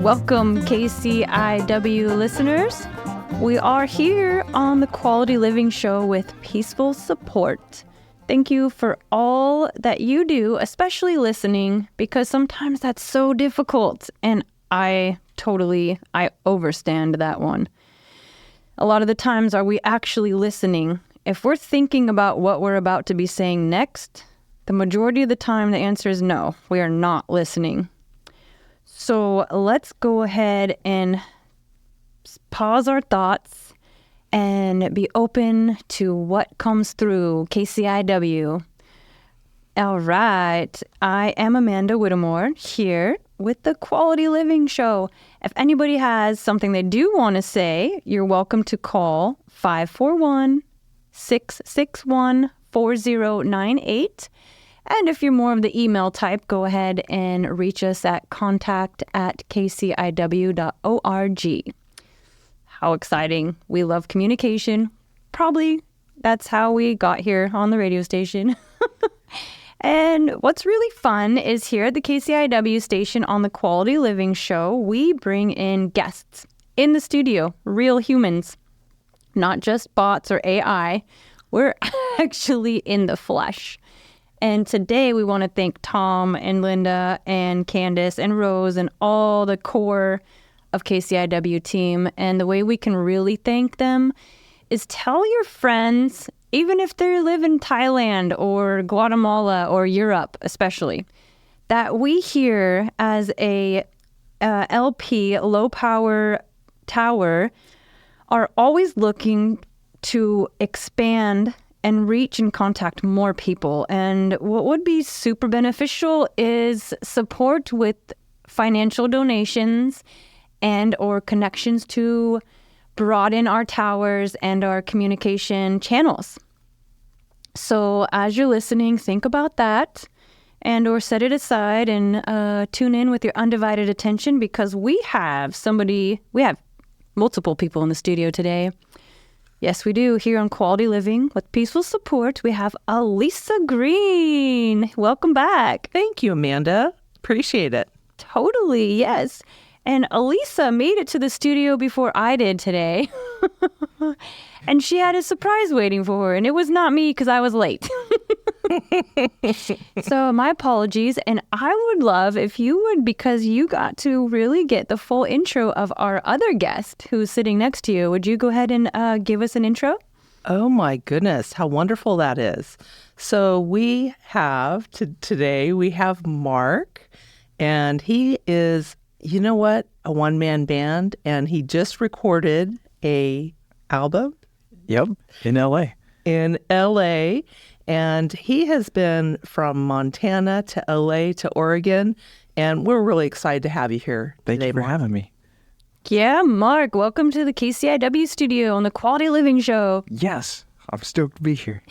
Welcome, KCIW listeners. We are here on the Quality Living Show with peaceful support. Thank you for all that you do, especially listening, because sometimes that's so difficult, and I overstand that one. A lot of the times, are we actually listening? If we're thinking about what we're about to be saying next, the majority of the time, the answer is no, we are not listening. So let's go ahead and pause our thoughts and be open to what comes through KCIW. All right. I am Amanda Whittemore here with the Quality Living Show. If anybody has something they do want to say, you're welcome to call 541-661-4098. And if you're more of the email type, go ahead and reach us at contact@kciw.org. How exciting. We love communication. Probably that's how we got here on the radio station. And what's really fun is here at the KCIW station on the Quality Living Show, we bring in guests in the studio, real humans, not just bots or AI. We're actually in the flesh. And today we want to thank Tom and Linda and Candace and Rose and all the core of KCIW team. And the way we can really thank them is tell your friends, even if they live in Thailand or Guatemala or Europe especially, that we here as a LP, low power tower, are always looking to expand and reach and contact more people. And what would be super beneficial is support with financial donations and or connections to broaden our towers and our communication channels. So as you're listening, think about that and or set it aside and tune in with your undivided attention, because we have multiple people in the studio today. Yes, we do. Here on Quality Living with peaceful support, we have Alisa Green. Welcome back. Thank you, Amanda. Appreciate it. Totally, yes. And Alisa made it to the studio before I did today. And she had a surprise waiting for her. And it was not me, because I was late. So my apologies. And I would love if you would, because you got to really get the full intro of our other guest who's sitting next to you. Would you go ahead and give us an intro? Oh, my goodness. How wonderful that is. So we have today, we have Mark, and he is, you know what, a one-man band, and he just recorded a album. Yep, in LA. In LA, and he has been from Montana to LA to Oregon, and we're really excited to have you here. Thank you for having me. Yeah, Mark, welcome to the KCIW studio on the Quality Living Show. Yes, I'm stoked to be here.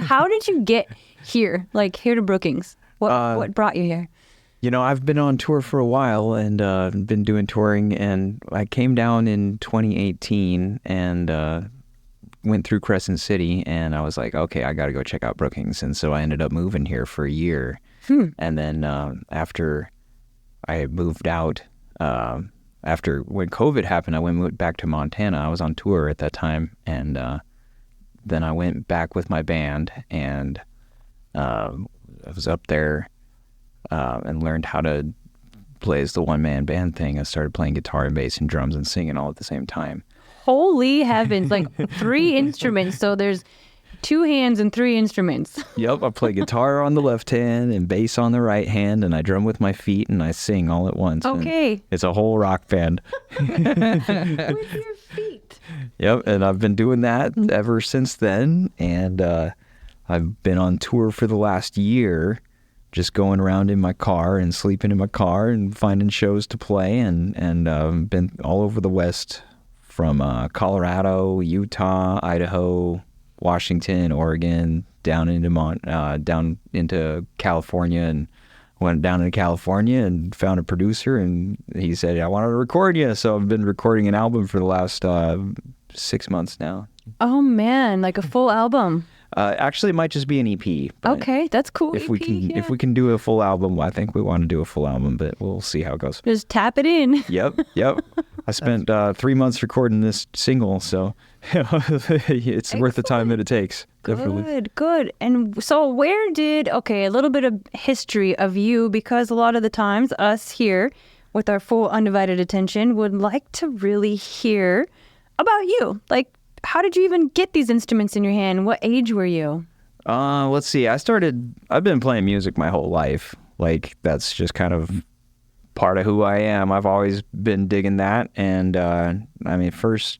How did you get here, like here to Brookings? What brought you here? You know, I've been on tour for a while and been doing touring, and I came down in 2018 and went through Crescent City, and I was like, okay, I got to go check out Brookings. And so I ended up moving here for a year. And then after I moved out, after when COVID happened, I went back to Montana. I was on tour at that time. And then I went back with my band, and I was up there and learned how to play as the one-man band thing. I started playing guitar and bass and drums and singing all at the same time. Holy heavens, like 3 instruments. So there's 2 hands and 3 instruments. Yep, I play guitar on the left hand and bass on the right hand, and I drum with my feet and I sing all at once. Okay. It's a whole rock band. With your feet. Yep, and I've been doing that ever since then, and I've been on tour for the last year, just going around in my car and sleeping in my car and finding shows to play, and been all over the West, from Colorado, Utah, Idaho, Washington, Oregon, down into California, and went down into California and found a producer, and he said, I wanted to record you. So I've been recording an album for the last 6 months now. Oh man, like a full album. Actually, it might just be an EP. But Okay, that's cool. if we EP, can, yeah. if we can do a full album, I think we want to do a full album, but we'll see how it goes. Just tap it in. Yep. I spent 3 months recording this single, so it's worth the time that it takes. Definitely. Good. And so a little bit of history of you, because a lot of the times us here with our full undivided attention would like to really hear about you. Like, how did you even get these instruments in your hand? What age were you? Let's see. I've been playing music my whole life. Like, that's just kind of part of who I am. I've always been digging that. And, first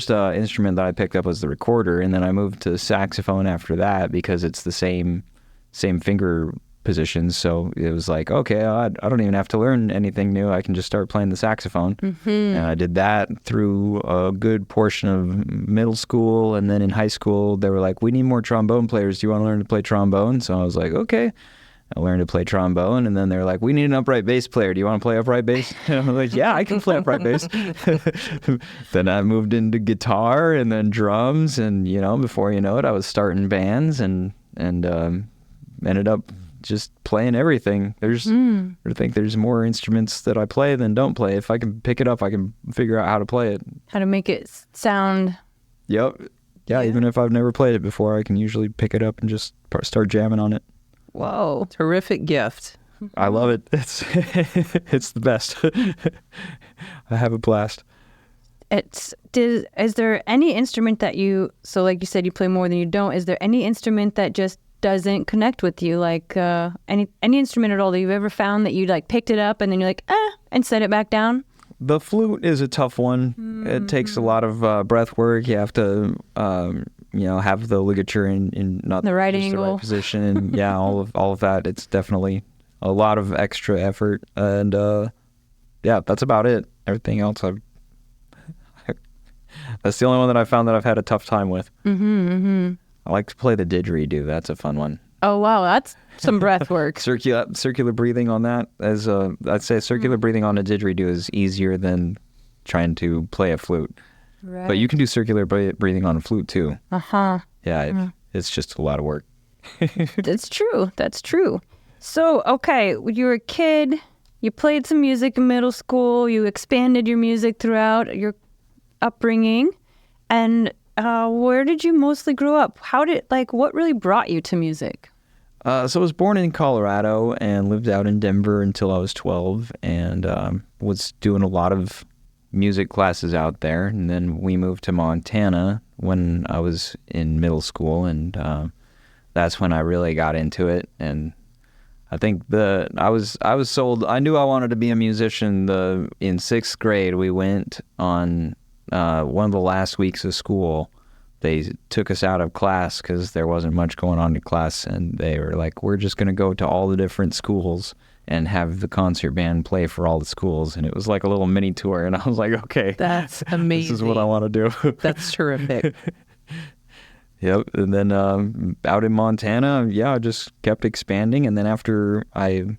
instrument that I picked up was the recorder. And then I moved to saxophone after that because it's the same finger positions. So it was like, okay, I don't even have to learn anything new. I can just start playing the saxophone. And I did that through a good portion of middle school. And then in high school, they were like, we need more trombone players. Do you want to learn to play trombone? So I was like, okay. I learned to play trombone. And then they're like, we need an upright bass player. Do you want to play upright bass? And I'm like, yeah, I can play upright bass. Then I moved into guitar and then drums. And, before you know it, I was starting bands and ended up just playing everything. I think there's more instruments that I play than don't play. If I can pick it up, I can figure out how to play it. How to make it sound. Yep. Yeah, even if I've never played it before, I can usually pick it up and just start jamming on it. Whoa. Terrific gift. I love it. It's the best. I have a blast. Is there any instrument that so like you said, you play more than you don't. Is there any instrument that just doesn't connect with you? Like any instrument at all that you've ever found that you like picked it up and then you're like, and set it back down? The flute is a tough one. It takes a lot of breath work. You have to, have the ligature in not the right just angle, the right position, and all of that. It's definitely a lot of extra effort, and that's about it. Everything else, that's the only one that I found that I've had a tough time with. I like to play the didgeridoo. That's a fun one. Oh, wow. That's some breath work. Circular breathing on that. I'd say circular breathing on a didgeridoo is easier than trying to play a flute. Right. But you can do circular breathing on a flute too. Yeah. It's just a lot of work. That's true. So, okay, when you were a kid, you played some music in middle school, you expanded your music throughout your upbringing, and where did you mostly grow up? What really brought you to music? So I was born in Colorado and lived out in Denver until I was 12, and was doing a lot of music classes out there. And then we moved to Montana when I was in middle school, and that's when I really got into it. And I think I was sold. I knew I wanted to be a musician. In 6th grade, we went on one of the last weeks of school. They took us out of class because there wasn't much going on in class, and they were like, we're just going to go to all the different schools and have the concert band play for all the schools. And it was like a little mini tour, and I was like, okay, that's amazing. This is what I want to do. That's terrific. Yep. And then out in Montana, I just kept expanding. And then after I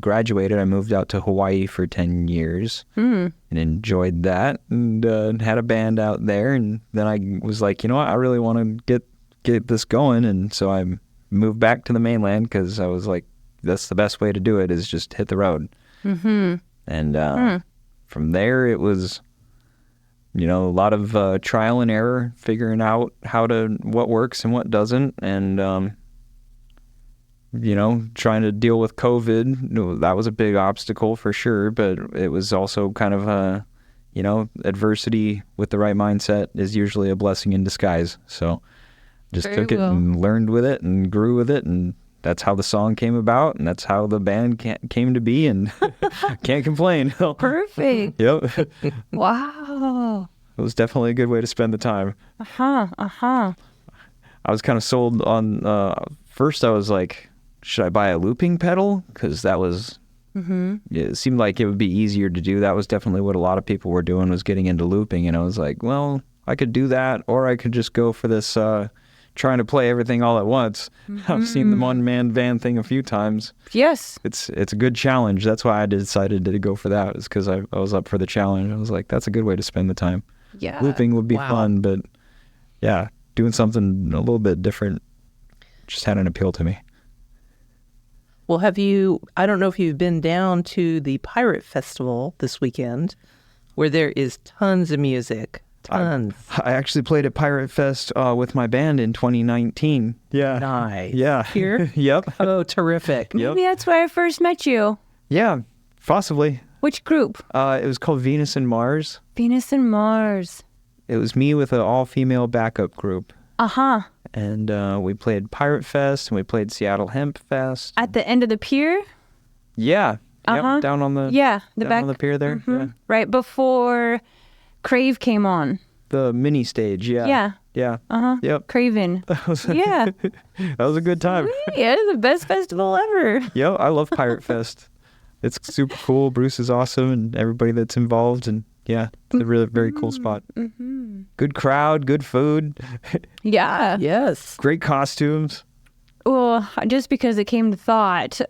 graduated, I moved out to Hawaii for 10 years and enjoyed that, and had a band out there. And then I was like, I really want to get this going. And so I moved back to the mainland because I was like, that's the best way to do it, is just hit the road. And from there, it was, a lot of trial and error, figuring out what works and what doesn't. And, trying to deal with COVID, that was a big obstacle for sure, but it was also kind of adversity with the right mindset is usually a blessing in disguise. So just took it and learned with it and grew with it, and that's how the song came about, and that's how the band came to be, and can't complain. Perfect. Yep. Wow. It was definitely a good way to spend the time. I was kind of sold on, first I was like, should I buy a looping pedal? Because that was, it seemed like it would be easier to do. That was definitely what a lot of people were doing, was getting into looping. And I was like, well, I could do that, or I could just go for this, trying to play everything all at once. I've seen the one-man band thing a few times. Yes. It's a good challenge. That's why I decided to go for that, is because I was up for the challenge. I was like, that's a good way to spend the time. Yeah. Looping would be fun, but doing something a little bit different just had an appeal to me. Well, I don't know if you've been down to the Pirate Festival this weekend, where there is tons of music. Tons. I actually played at Pirate Fest with my band in 2019. Yeah. Nice. Yeah. Here? Yep. Oh, terrific. Yep. Maybe that's where I first met you. Yeah, possibly. Which group? It was called Venus and Mars. Venus and Mars. It was me with an all-female backup group. Uh-huh. And we played Pirate Fest, and we played Seattle Hemp Fest. At the end of the pier? Yeah. Uh-huh. Yep, down on the the down back on the pier there. Mhm. Yeah. Right before Crave came on. The mini stage, yeah. Yeah. Yeah. Uh-huh. Yep. Craven. Yeah. That was a good time. Yeah, it's the best festival ever. Yep, I love Pirate Fest. It's super cool. Bruce is awesome, and everybody that's involved, and yeah, it's a really very cool spot. Mm-hmm. Good crowd, good food, Yeah. Yes. great costumes. Well, just because it came to thought,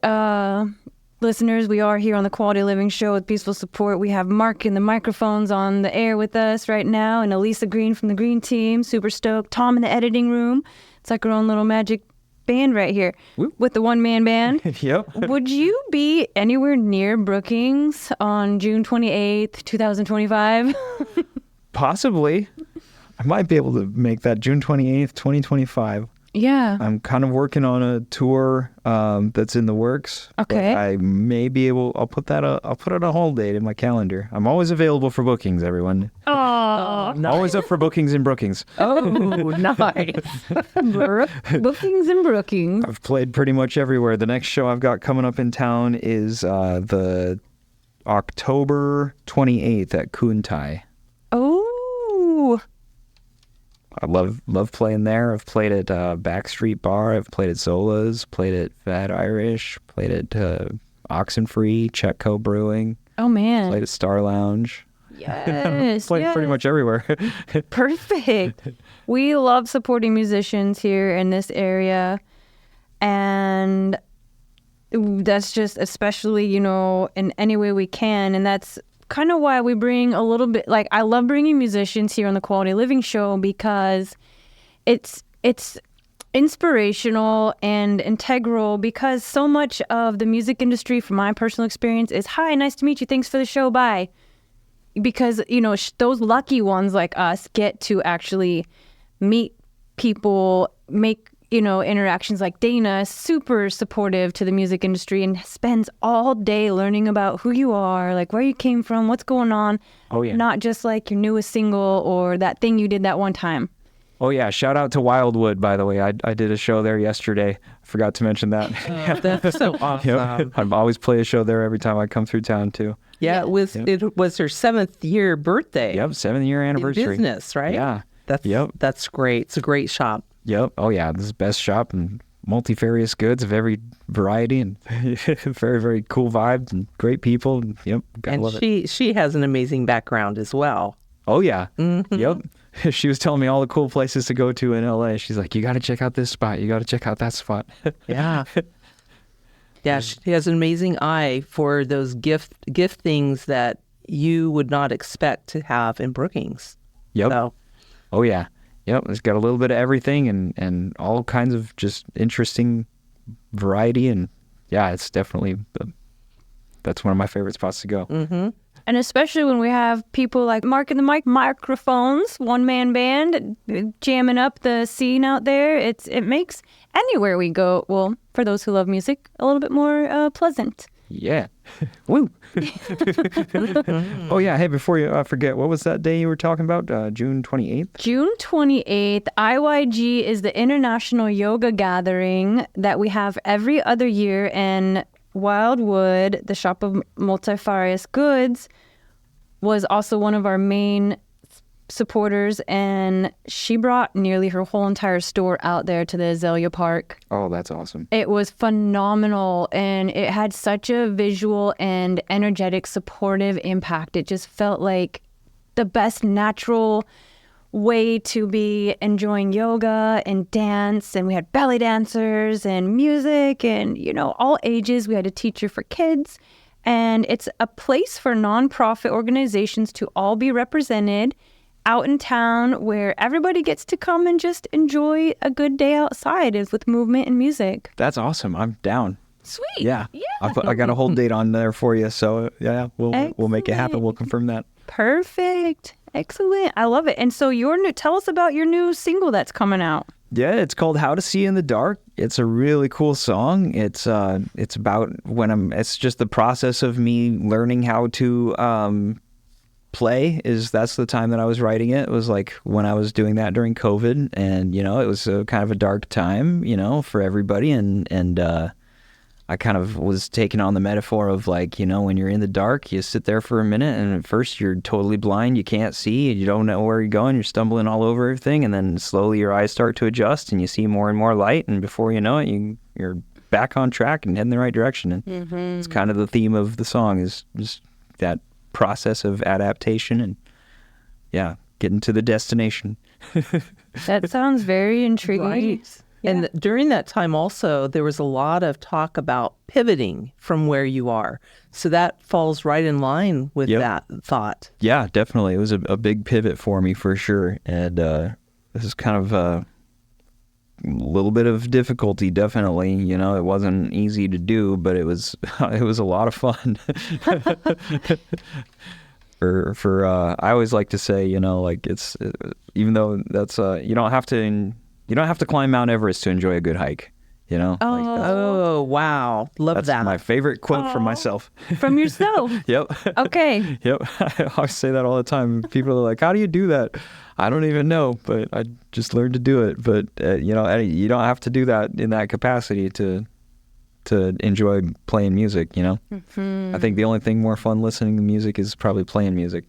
listeners, we are here on the Quality Living Show with Peaceful Support. We have Mark and the Markrophones on the air with us right now, and Alisa Green from the Green Team. Super stoked. Tom in the editing room. It's like our own little magic band right here. Woo. With the one-man band. Yep. Would you be anywhere near Brookings on June 28th, 2025? Possibly. I might be able to make that June 28th, 2025. Yeah. I'm kind of working on a tour that's in the works. Okay. But I may be able. I'll put it a hold date in my calendar. I'm always available for bookings, everyone. Oh, Always up for bookings and Brookings. Oh, nice. Bookings and Brookings. I've played pretty much everywhere. The next show I've got coming up in town is the October 28th at Kuntai. Oh. I love playing there. I've played at Backstreet Bar. I've played at Zola's. Played at Fat Irish. Played at Oxenfree, Chetco Brewing. Oh, man. Played at Star Lounge. Yes. Played yes. pretty much everywhere. Perfect. We love supporting musicians here in this area. And that's just especially, in any way we can. And that's kind of why we bring a little bit, I love bringing musicians here on the Quality Living Show because it's inspirational and integral, because so much of the music industry, from my personal experience, is, hi, nice to meet you, thanks for the show, bye. Because, those lucky ones like us get to actually meet people, make, interactions like Dana, super supportive to the music industry and spends all day learning about who you are, like where you came from, what's going on. Oh, yeah. Not just like your newest single or that thing you did that one time. Oh, yeah. Shout out to Wildwood, by the way. I did a show there yesterday. I forgot to mention that. That's so awesome. Yep. I always play a show there every time I come through town, too. Yeah, it was her 7th year birthday. Yep, 7-year anniversary. In business, right? Yeah. That's great. It's a great shop. Yep. Oh, yeah. This is the best shop and multifarious goods of every variety, and very, very cool vibes and great people. And, yep. And love it. she has an amazing background as well. Oh, yeah. Mm-hmm. Yep. She was telling me all the cool places to go to in LA. She's like, you got to check out this spot. You got to check out that spot. Yeah. Yeah, she has an amazing eye for those gift things that you would not expect to have in Brookings. Yep. So, oh, yeah. Yep. It's got a little bit of everything and all kinds of just interesting variety. And yeah, it's definitely, that's one of my favorite spots to go. mm-hmm. And especially when we have people like Mark and the Markrophones, one-man band, jamming up the scene out there. It makes anywhere we go, well, for those who love music, a little bit more pleasant. Yeah. Woo. Oh, yeah. Hey, before you forget, what was that day you were talking about? June 28th? June 28th, IYG is the International Yoga Gathering that we have every other year, and Wildwood, the shop of multifarious goods, was also one of our main supporters, and she brought nearly her whole entire store out there to the Azalea Park. Oh, that's awesome. It was phenomenal, and it had such a visual and energetic, supportive impact. It just felt like the best natural way to be enjoying yoga and dance, and we had belly dancers and music and, all ages. We had a teacher for kids, and it's a place for nonprofit organizations to all be represented, out in town where everybody gets to come and just enjoy a good day outside with movement and music. That's awesome. I'm down. Sweet. Yeah. I got a whole date on there for you. So yeah, we'll make it happen. We'll confirm that. Perfect. Excellent. I love it. And so tell us about your new single that's coming out. Yeah, it's called How to See in the Dark. It's a really cool song. It's about it's just the process of me learning how to play. That's the time that I was writing it. It was like when I was doing that during COVID, and it was kind of a dark time, for everybody, and I kind of was taking on the metaphor of like, when you're in the dark, you sit there for a minute and at first you're totally blind, you can't see, you don't know where you're going, you're stumbling all over everything, and then slowly your eyes start to adjust and you see more and more light, and before you know it, you're back on track and heading the right direction. And it's kind of the theme of the song, is just that process of adaptation and getting to the destination. That sounds very intriguing. Right. Yeah. And during that time also, there was a lot of talk about pivoting from where you are. So that falls right in line with that thought. Yeah, definitely. It was a big pivot for me for sure. And this is kind of a little bit of difficulty, definitely. It wasn't easy to do, but it was a lot of fun. I always like to say, like it's even though that's you don't have to climb Mount Everest to enjoy a good hike, Oh, wow. Love that. That's my favorite quote from myself. From yourself? Yep. Okay. Yep. I always say that all the time. People are like, how do you do that? I don't even know, but I just learned to do it. But, you don't have to do that in that capacity to enjoy playing music, I think the only thing more fun listening to music is probably playing music.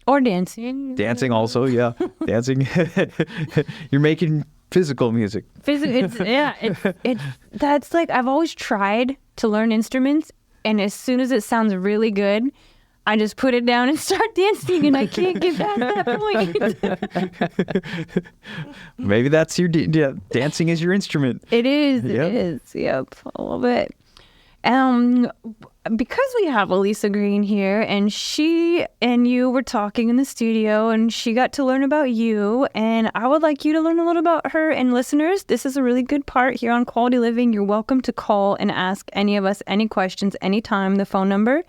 Or dancing. Dancing also, yeah. Dancing. You're making physical music. That's like, I've always tried to learn instruments, and as soon as it sounds really good, I just put it down and start dancing, and I can't get past that point. Maybe that's your dancing is your instrument. It is. It is. Yep. I love it. Because we have Alisa Green here, and she and you were talking in the studio, and she got to learn about you, and I would like you to learn a little about her. And listeners, this is a really good part here on Quality Living. You're welcome to call and ask any of us any questions anytime. The phone number,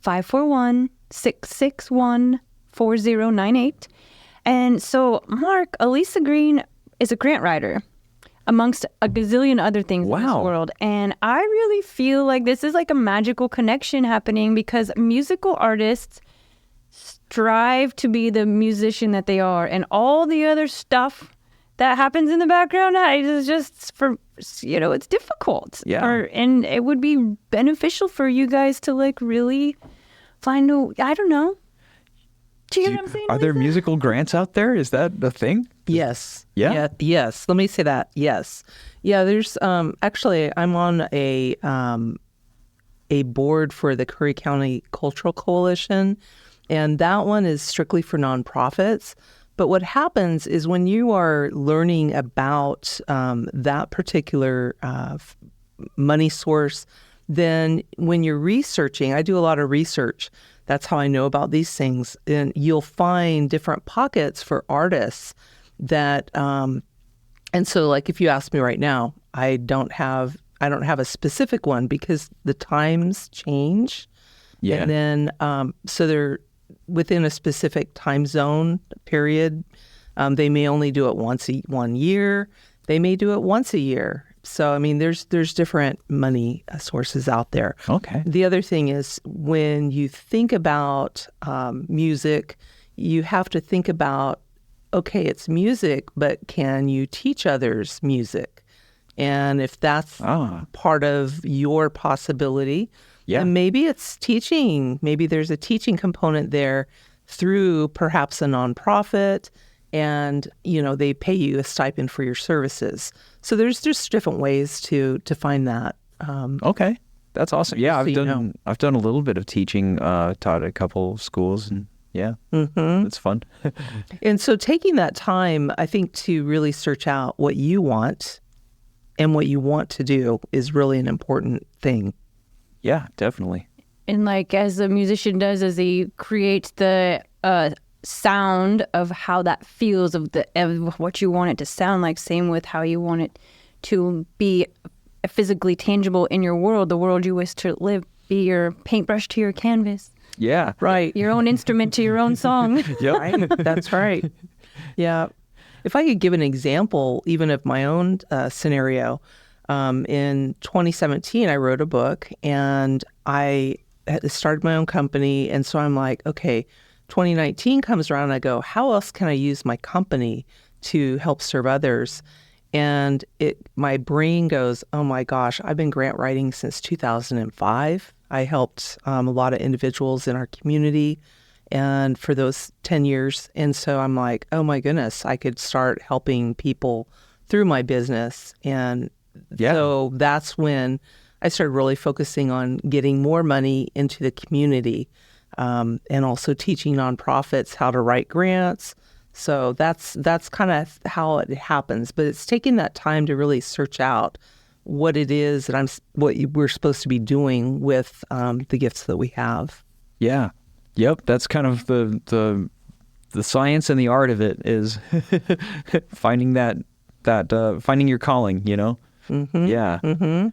541-661-4098. And so, Mark, Alisa Green is a grant writer, amongst a gazillion other things in this world. And I really feel like this is like a magical connection happening, because musical artists strive to be the musician that they are, and all the other stuff that happens in the background is just it's difficult. Yeah. And it would be beneficial for you guys to like really find I don't know. Do you know what I'm saying? Are there Lisa? musical grants out there? Is that a thing? Yes. Yeah? Yes. Let me say that. Yes. Yeah. There's actually I'm on a board for the Curry County Cultural Coalition, and that one is strictly for nonprofits. But what happens is when you are learning about that particular money source, then when you're researching, I do a lot of research. That's how I know about these things. And you'll find different pockets for artists that, and so like if you ask me right now, I don't have a specific one because the times change. Yeah. And then, so they're within a specific time zone period. They may only do it one year. They may do it once a year. So, I mean, there's different money sources out there. Okay. The other thing is when you think about music, you have to think about, okay, it's music, but can you teach others music? And if that's part of your possibility, then maybe it's teaching. Maybe there's a teaching component there through perhaps a nonprofit, and they pay you a stipend for your services. So there's just different ways to find that. Okay, that's awesome. Yeah, I've done a little bit of teaching, taught at a couple of schools, and it's fun. And so taking that time, I think, to really search out what you want and what you want to do is really an important thing. Yeah, definitely. And like as a musician does, as he creates the sound of how that feels, of what you want it to sound like. Same with how you want it to be physically tangible in your world, the world you wish to live. Be your paintbrush to your canvas. Yeah. Right. Your own instrument to your own song. Yep. Right. That's right. Yeah. If I could give an example, even of my own scenario, in 2017, I wrote a book and I started my own company. And so I'm like, okay, 2019 comes around and I go, how else can I use my company to help serve others? And my brain goes, oh my gosh, I've been grant writing since 2005. I helped a lot of individuals in our community and for those 10 years. And so I'm like, oh my goodness, I could start helping people through my business. And so that's when I started really focusing on getting more money into the community, and also teaching nonprofits how to write grants. So that's kind of how it happens. But it's taking that time to really search out what it is that we're supposed to be doing with the gifts that we have. Yeah. Yep. That's kind of the science and the art of it is finding finding your calling, you know? Mm-hmm. Yeah. Mm-hmm.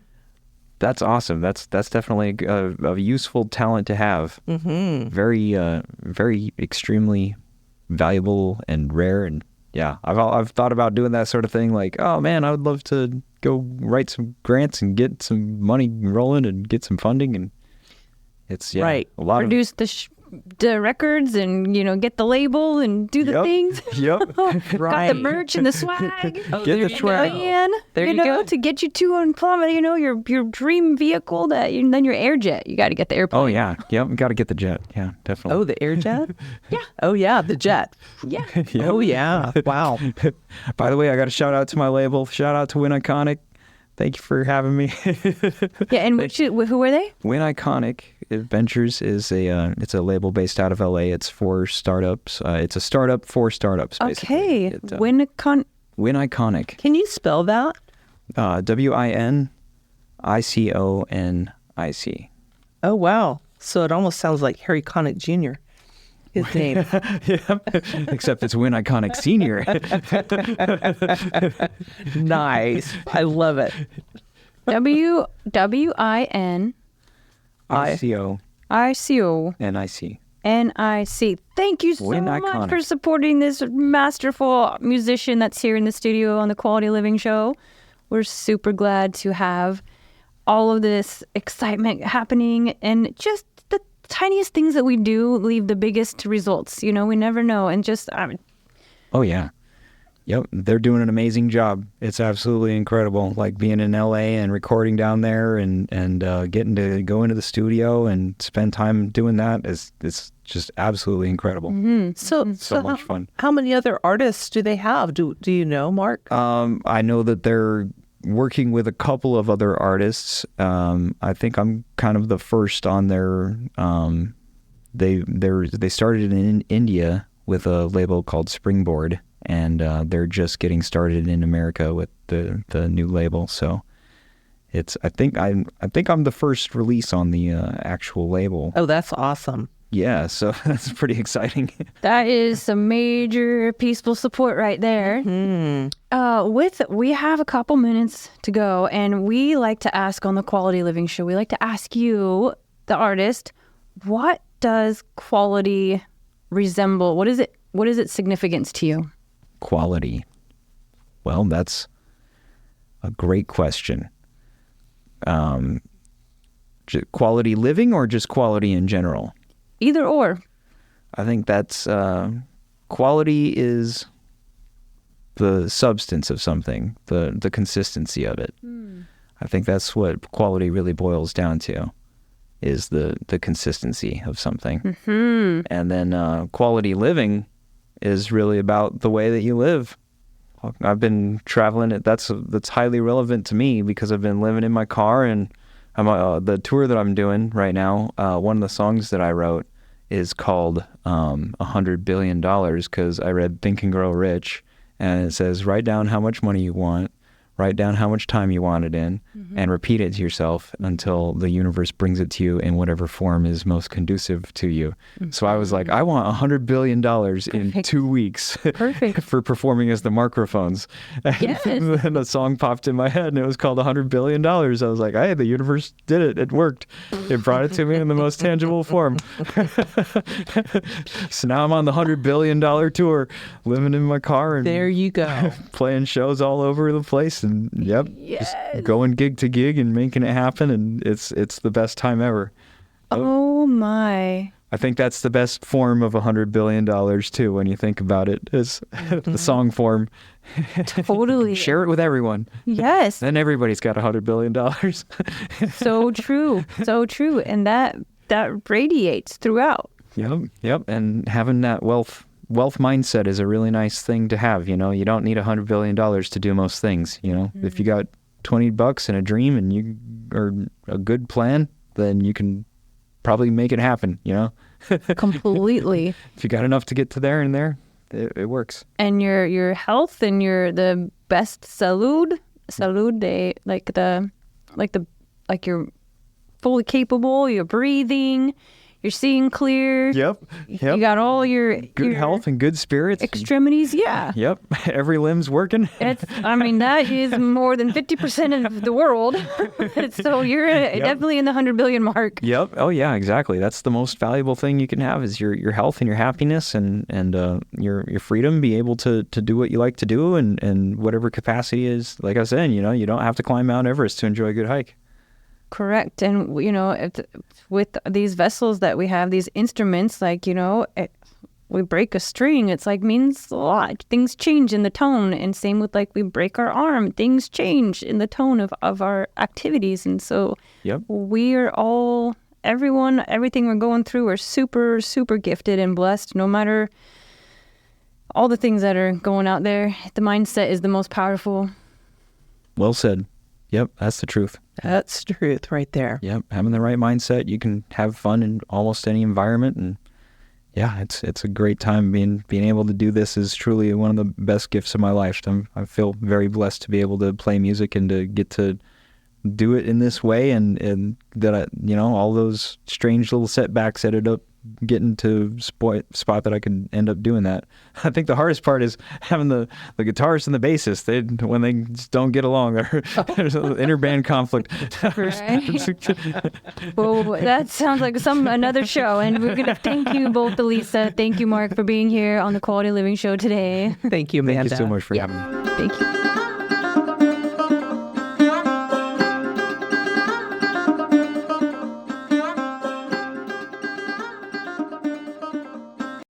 That's awesome. That's definitely a useful talent to have. Mm-hmm. Very extremely valuable and rare. And yeah, I've thought about doing that sort of thing. Like, oh man, I would love to go write some grants and get some money rolling and get some funding. And it's right. A lot Produce the records and get the label and do the things. Yep. Got the merch and the swag. Get the swag. There you go. To get you to and from your dream vehicle, then your air jet. You got to get the airplane. Oh yeah. Yep. Got to get the jet. Yeah, definitely. Oh, the air jet? Yeah. Oh yeah, the jet. Yeah. Yep. Oh yeah. Wow. By the way, I got to shout out to my label. Shout out to Win Iconic. Thank you for having me. Yeah, and who are they? Win Iconic Ventures is it's a label based out of LA. It's for startups. It's a startup for startups, basically. Okay. Win Iconic. Can you spell that? WINICONIC. Oh wow. So it almost sounds like Harry Connick Jr. His name. Yeah. Except it's Win Iconic Senior. Nice. I love it. WINICO NIC. Thank you so Win much Iconic. for supporting this masterful musician that's here in the studio on the Quality Living Show. We're super glad to have all of this excitement happening, and just the tiniest things that we do leave the biggest results. We never know. And just Oh yeah. Yep, they're doing an amazing job. It's absolutely incredible. Like being in LA and recording down there and getting to go into the studio and spend time doing that it's just absolutely incredible. Mm-hmm. So much fun. How many other artists do they have? Do you know, Mark? I know that they're working with a couple of other artists. I think I'm kind of the first on their. They started in India with a label called Springboard. And they're just getting started in America with the new label. So I think I'm the first release on the actual label. Oh, that's awesome. Yeah, so that's pretty exciting. That is some major peaceful support right there. Mm-hmm. We have a couple minutes to go, and we like to ask on the Quality Living Show, we like to ask you, the artist, what does quality resemble? What is its significance to you? Quality. Well, that's a great question. Quality living or just quality in general? Either or. I think that's quality is the substance of something, the consistency of it. I think that's what quality really boils down to, is the consistency of something. Mm-hmm. And then quality living is really about the way that you live. I've been traveling. That's highly relevant to me because I've been living in my car, and the tour that I'm doing right now. One of the songs that I wrote is called $100 Billion because I read Think and Grow Rich, and it says, write down how much money you want, write down how much time you want it in, and repeat it to yourself until the universe brings it to you in whatever form is most conducive to you. So I was like, I want $100 billion in 2 weeks Perfect. for performing as the Markrophones. Yes. And a song popped in my head, and it was called $100 billion. I was like, hey, the universe did it. It worked. It brought it to me in the most tangible form. So now I'm on the $100 billion tour, living in my car and There you go. playing shows all over the place, and just going gig to gig and making it happen, and it's the best time ever. Oh my. I think that's the best form of $100 billion too, when you think about it, is the song form. Totally. Share it with everyone. Yes. Then everybody's got $100 billion. So true. So true. And that radiates throughout. Yep. And having that wealth mindset is a really nice thing to have. You know, you don't need $100 billion to do most things. You know, if you got $20 and a dream and you or a good plan, then you can probably make it happen. You know, Completely. if you got enough to get to there and there, it works. And your health and the best salud, they like you're fully capable, you're breathing, you're seeing clear. Yep. You got all your Good health and good spirits. extremities. Yeah. Yep. Every limb's working. That is more than 50% of the world. So you're definitely in the 100 billion mark. Yep. Oh yeah, exactly. That's the most valuable thing you can have is your health and your happiness and your freedom, be able to do what you like to do and whatever capacity is. Like I was saying, you know, you don't have to climb Mount Everest to enjoy a good hike. Correct. And, you know, with these vessels that we have, these instruments, like, you know, we break a string, it's like means a lot. Things change in the tone. And same with like we break our arm, things change in the tone of our activities. And so we are all, everything we're going through, we're super, super gifted and blessed, no matter all the things that are going out there. The mindset is the most powerful. Well said. Yep, that's the truth. That's truth right there. Yep, having the right mindset, you can have fun in almost any environment, and yeah, it's a great time. Being able to do this is truly one of the best gifts of my life. I feel very blessed to be able to play music and to get to do it in this way, and that all those strange little setbacks ended up getting to spot that I could end up doing that. I think the hardest part is having the guitarist and the bassist. When they just don't get along, there's an inter-band conflict. Right. Well, that sounds like another show, and we're gonna thank you both, Alisa. Thank you, Mark, for being here on the Quality Living Show today. Thank you, Amanda. Thank you so much for having me. Thank you.